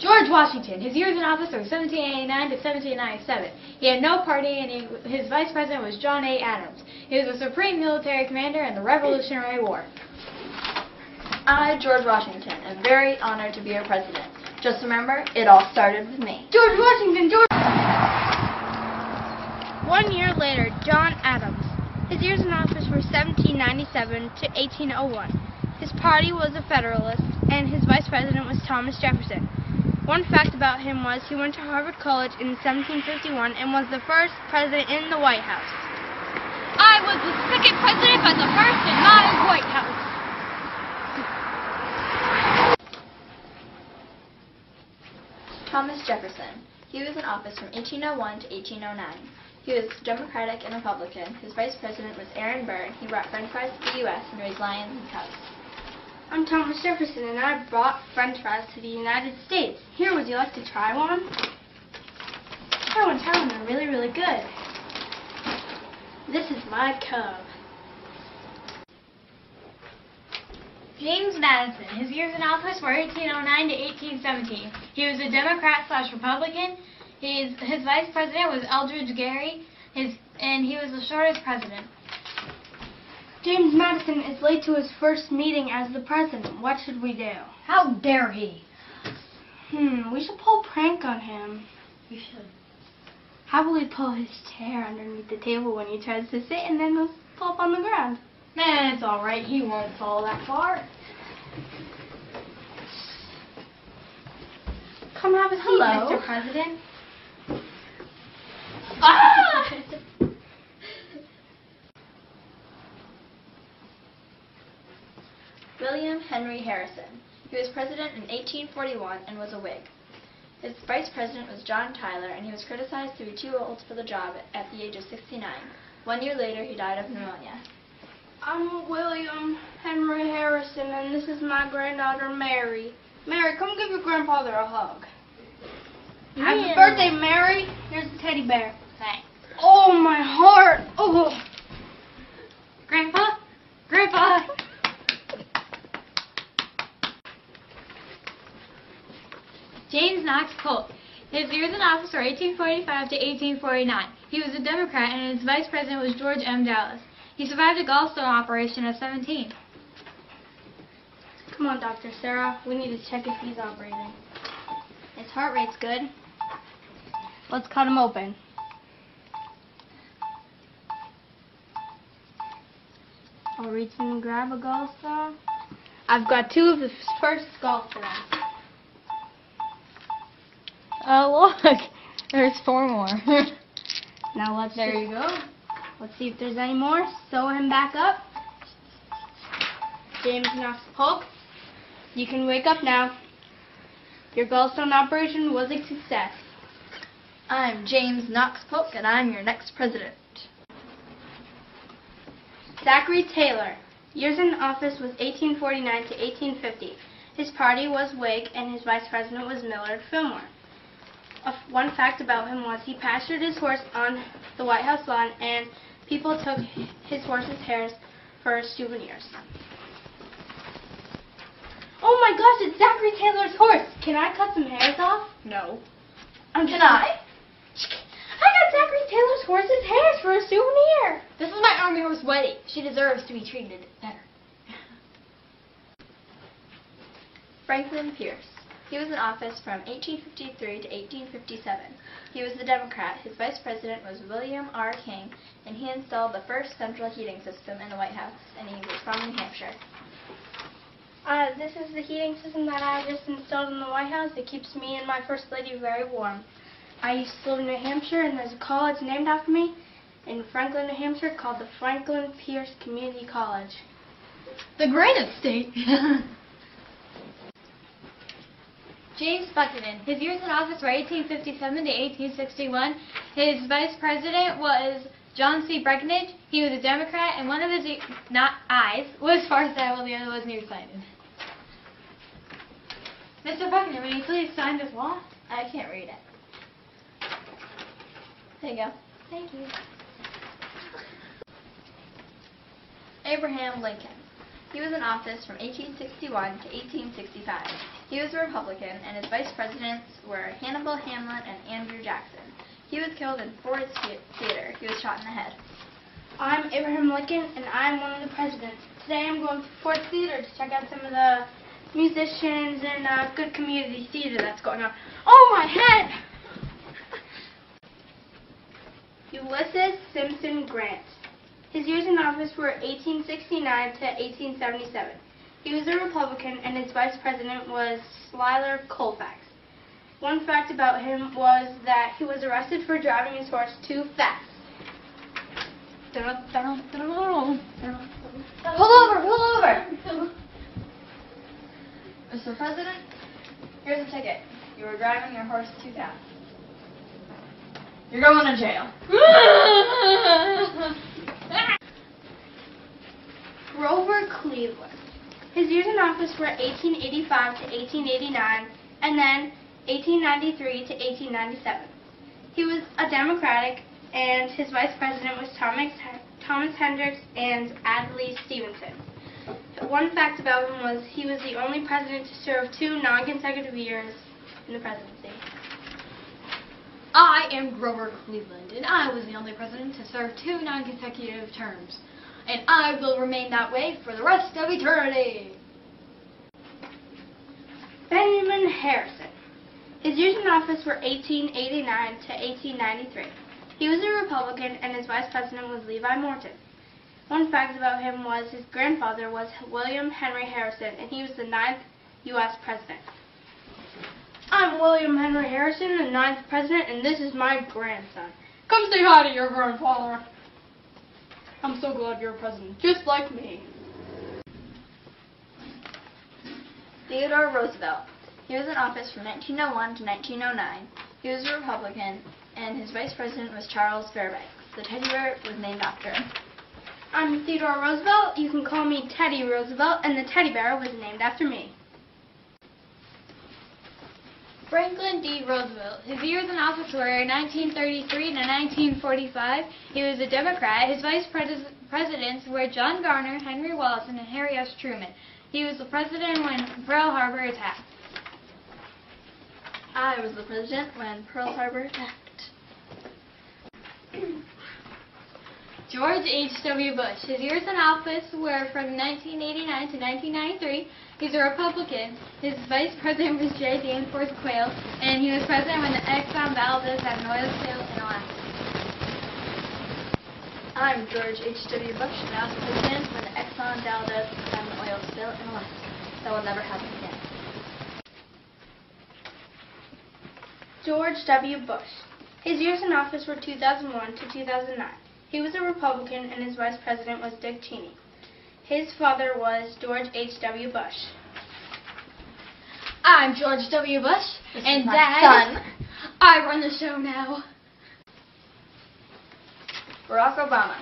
George Washington. His years in office were 1789 to 1797. He had no party, and his vice president was John A. Adams. He was the supreme military commander in the Revolutionary War. I, George Washington, am very honored to be your president. Just remember, it all started with me. George Washington, George... 1 year later, John Adams. His years in office were 1797 to 1801. His party was the Federalists, and his vice president was Thomas Jefferson. One fact about him was he went to Harvard College in 1751 and was the first president in the White House. I was the second president, but the first in my White House. Thomas Jefferson. He was in office from 1801 to 1809. He was Democratic and Republican. His vice president was Aaron Burr. He brought french fries to the U.S. and raised lions and cubs. I'm Thomas Jefferson, and I brought french fries to the United States. Here, would you like to try one? Try one, they're really, really good. This is my cub. James Madison. His years in office were 1809 to 1817. He was a Democrat/Republican. His vice president was Eldridge Gary, and he was the shortest president. James Madison is late to his first meeting as the president. What should we do? How dare he? We should pull a prank on him. We should. How will we pull his chair underneath the table when he tries to sit, and then he'll fall up on the ground? Man, it's all right. He won't fall that far. Come have a seat, Hello, Mr. President. Ah! William Henry Harrison. He was president in 1841 and was a Whig. His vice president was John Tyler, and he was criticized to be too old for the job at the age of 69. 1 year later, he died of pneumonia. I'm William Henry Harrison, and this is my granddaughter, Mary. Mary, come give your grandfather a hug. Happy birthday, Mary. Here's the teddy bear. Thanks. Oh, my heart. Oh. Grandpa? Grandpa! James Knox Polk. His years in office were 1845 to 1849. He was a Democrat, and his vice president was George M. Dallas. He survived a gallstone operation at 17. Come on, Dr. Sarah. We need to check if he's not breathing. His heart rate's good. Let's cut him open. I'll reach in and grab a gallstone. I've got 2 of the first gallstones. Oh, look. There's 4 more. Now let's There you go. Let's see if there's any more. Sew him back up. James Knox Polk, you can wake up now. Your gallstone operation was a success. I'm James Knox Polk, and I'm your next president. Zachary Taylor. Years in office was 1849 to 1850. His party was Whig, and his vice president was Millard Fillmore. One fact about him was he pastured his horse on the White House lawn, and people took his horse's hairs for souvenirs. Oh my gosh, it's Zachary Taylor's horse! Can I cut some hairs off? No. Can I? I got Zachary Taylor's horse's hairs for a souvenir! This is my Army horse, Weddy. She deserves to be treated better. Franklin Pierce. He was in office from 1853 to 1857. He was the Democrat. His vice president was William R. King, and he installed the first central heating system in the White House, and he was from New Hampshire. This is the heating system that I just installed in the White House. It keeps me and my First Lady very warm. I used to live in New Hampshire, and there's a college named after me in Franklin, New Hampshire called the Franklin Pierce Community College. The greatest state. James Buchanan. His years in office were 1857 to 1861. His vice president was John C. Breckinridge. He was a Democrat, and one of his eyes was farsighted while the other was nearsighted. Mr. Buchanan, will you please sign this law? I can't read it. There you go. Thank you. Abraham Lincoln. He was in office from 1861 to 1865. He was a Republican, and his vice presidents were Hannibal Hamlin and Andrew Jackson. He was killed in Ford's Theater. He was shot in the head. I'm Abraham Lincoln, and I'm one of the presidents. Today I'm going to Ford's Theater to check out some of the musicians and good community theater that's going on. Oh, my head! Ulysses Simpson Grant. His years in office were 1869 to 1877. He was a Republican, and his vice president was Schuyler Colfax. One fact about him was that he was arrested for driving his horse too fast. Pull over! Mr. President, here's a ticket. You were driving your horse too fast. You're going to jail. Grover Cleveland. His years in office were 1885 to 1889, and then 1893 to 1897. He was a Democratic, and his vice president was Thomas Hendricks and Adlai Stevenson. One fact about him was he was the only president to serve 2 non-consecutive years in the presidency. I am Grover Cleveland, and I was the only president to serve 2 non-consecutive terms. And I will remain that way for the rest of eternity. Benjamin Harrison. His years in office were 1889 to 1893. He was a Republican, and his vice president was Levi Morton. One fact about him was his grandfather was William Henry Harrison, and he was the 9th U.S. president. I'm William Henry Harrison, the 9th president, and this is my grandson. Come say hi to your grandfather. I'm so glad you're president, just like me. Theodore Roosevelt. He was in office from 1901 to 1909. He was a Republican, and his vice president was Charles Fairbanks. The teddy bear was named after him. I'm Theodore Roosevelt. You can call me Teddy Roosevelt, and the teddy bear was named after me. Franklin D. Roosevelt. His years in office were 1933 to 1945. He was a Democrat. His vice presidents were John Garner, Henry Wallace, and Harry S. Truman. He was the president when Pearl Harbor attacked. I was the president when Pearl Harbor attacked. George H.W. Bush. His years in office were from 1989 to 1993. He's a Republican. His vice president was J. Danforth Quayle, and he was president when the Exxon Valdez had an oil spill in Alaska. I'm George H.W. Bush, and I was the president when the Exxon Valdez had an oil spill in Alaska. That will never happen again. George W. Bush. His years in office were 2001 to 2009. He was a Republican, and his vice president was Dick Cheney. His father was George H.W. Bush. I'm George W. Bush, and my Dad, son. I run the show now. Barack Obama.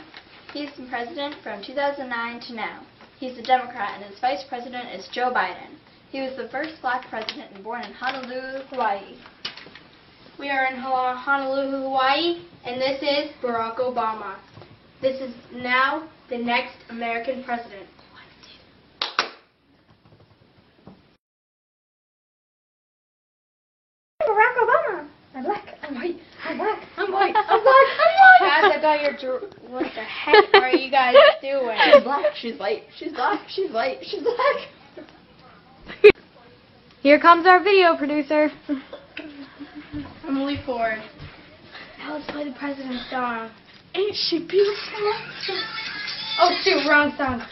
He's been president from 2009 to now. He's a Democrat, and his vice president is Joe Biden. He was the first black president and born in Honolulu, Hawaii. We are in Honolulu, Hawaii, and this is Barack Obama. This is now the next American president. Barack Obama. I'm black. I'm white. I'm black. I'm white. I'm black. I'm white. Guys, I got your... What the heck are you guys doing? She's black. She's white. She's black. She's white. She's black. Here comes our video producer. Emily Ford. Now let's play the president's song. Ain't she beautiful? Oh shoot, wrong song.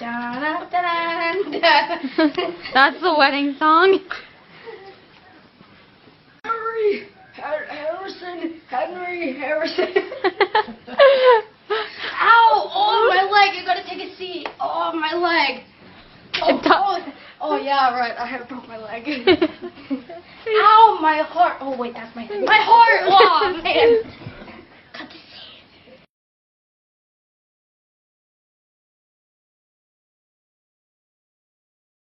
That's the wedding song. Henry Harrison. Ow! Oh, my leg. I gotta take a seat. Oh, my leg. Oh, yeah, right. I have broke my leg. Ow, my heart. Oh, wait, that's my head. My heart! Oh, man.